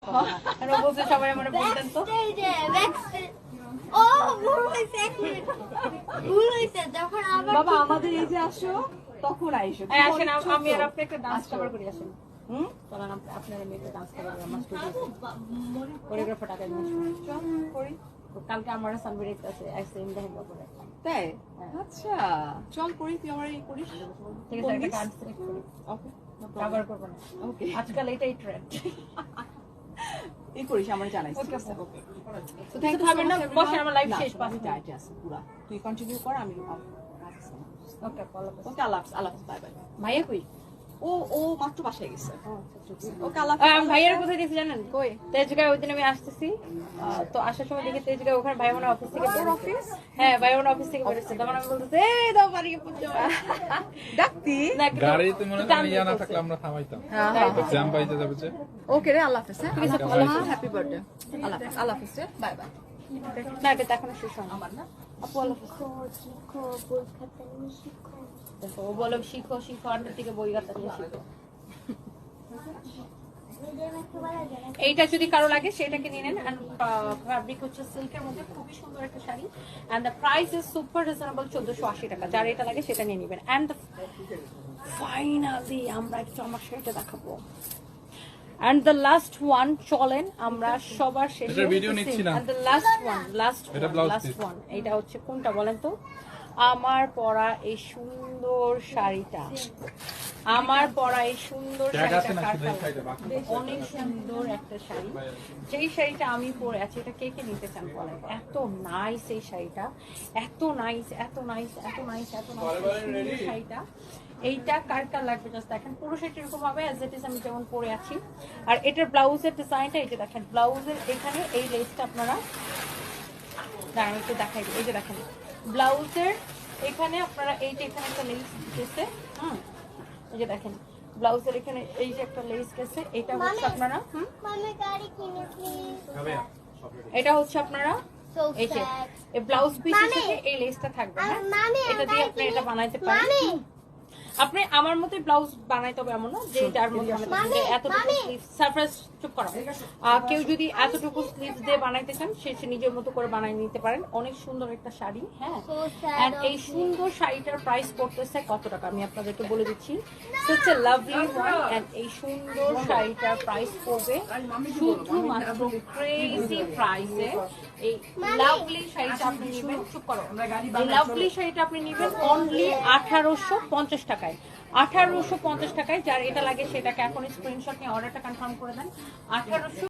সবাই আমার বলতেন তো বাবা আমাদের এই যে আসো তখন আইসো আসেন আমি আর আপনি একটা ডান্স কভার করি আসেন চলেন আপনারা মেয়েটা ডান্স কভার আমার স্টুডিওতে কোরিওগ্রাফার টাকা করি কালকে আমার সানবিরেট আছে একদিন দেখা করে তাই আচ্ছা চল করি তুই আমার এই করিস ঠিক আছে একটা ডান্স সিলেক্ট করি ওকে কভার করব না ওকে আজকাল এটাই ট্রেন্ড এই করিস আমার জানাইস okay okay so thank you so much বসে আমার লাইভ শেষ পাঁচ মিনিট আছে পুরো তুই কন্টিনিউ কর আমি ওকে ওকে আল্লাহ বাই বাই ভাইয়া কই ও মাত্র বাসায় গেছে ওকে আল্লাহ ভাইয়ার কোথায় গেছে জানেন কই তেজগাঁও ওই দিন আমি আসতেছি তো আসার সময় দেখি তেজগাঁও ওখানে ভাই বোনের অফিস থেকে বের অফিস হ্যাঁ ভাই বোনের অফিস থেকে বেরোচ্ছে তখন আমি বলতেছি এই দাও বাড়ি পৌঁছে ডাকতি গাড়িতে মনে হয় ইয়া না থাকলে আমরা থামাইতাম জ্যাম পাইতে যাবে যে ওকে রে আল্লাহ হাফেজ ঠিক আছে আল্লাহ হ্যাপি বার্থডে আল্লাহ হাফেজ বাই বাই না এটা এখনো শেষ হয় আমার না আপু আল্লাহ শিখো বই খাতা নিয়ে শিখো ও বলো শিখো আন্ডার থেকে বই খাতা নিয়ে শিখো এইটা যদি কারো লাগে সেটাকে নিয়ে নেন এন্ড ফ্যাব্রিক হচ্ছে সিল্কের মধ্যে খুবই সুন্দর একটা sari and the price is super reasonable 1480 টাকা যার এটা লাগে সেটা নিয়ে নেবেন এন্ড ফাইনালি আমরা একটু আমার শাড়িটা দেখাবো and the last one চলেন আমরা সবার শেষে এটা ভিডিও নিচ্ছি না and the last one এটা হচ্ছে কোনটা বলেন তো আমার পরা এই সুন্দর শাড়িটা আমার পরা এই সুন্দর শাড়িটা অনেক সুন্দর একটা শাড়ি যেই শাড়িটা আমি পরে আছি এটা কে কে নিতে চান বলেন এত নাইস এই শাড়িটা এত নাইস শাড়িটা এইটা কার কার লাগবে জাস্ট দেখেন পুরো সেট এরকম হবে অ্যাজ ইট ইজ আমি যেমন পরে আছি আর এটার ব্লাউজের ডিজাইনটা এই যে দেখেন ব্লাউজের এখানে এই লেসটা আপনারা দাঁড়ান একটু দেখাই এই যে দেখেন ব্লাউজের এখানে আপনারা এই যে এখানে একটা লেস গেছে এই যে দেখেন ব্লাউজের এখানে এই যে একটা লেস গেছে এটা হচ্ছে আপনারা এটা হচ্ছে আপনারা এই যে এই ব্লাউজ পিসের সাথে এই লেসটা থাকবে হ্যাঁ এটা দিয়ে আপনি এটা বানাইতে পারেন আপনি আমার মতে ব্লাউজ বানাইতে হবে এমন না যে যার মধ্যে এতটুকু স্লিভ সারফেস চুপ করা কেউ যদি এতটুকু স্লিভ দিয়ে বানাইতে চান সে নিজের মতো করে বানাই নিতে পারেন অনেক সুন্দর একটা শাড়ি হ্যাঁ এন্ড এই সুন্দর শাড়িটার প্রাইস পড়তেছে কত টাকা আমি আপনাদেরকে বলে দিচ্ছি such a lovely one and এই সুন্দর শাড়িটার প্রাইস পড়বে শুধুমাত্র ক্রেজি প্রাইসে এই লাভলি শাড়িটা আপনি নেবেন চুপ করো এই লাভলি শাড়িটা আপনি নেবেন অনলি 1850 টাকায় 1850 টাকায় যার এটা লাগে সেটাকে এখন স্ক্রিনশট নিয়ে অর্ডারটা কনফার্ম করে দেন 1800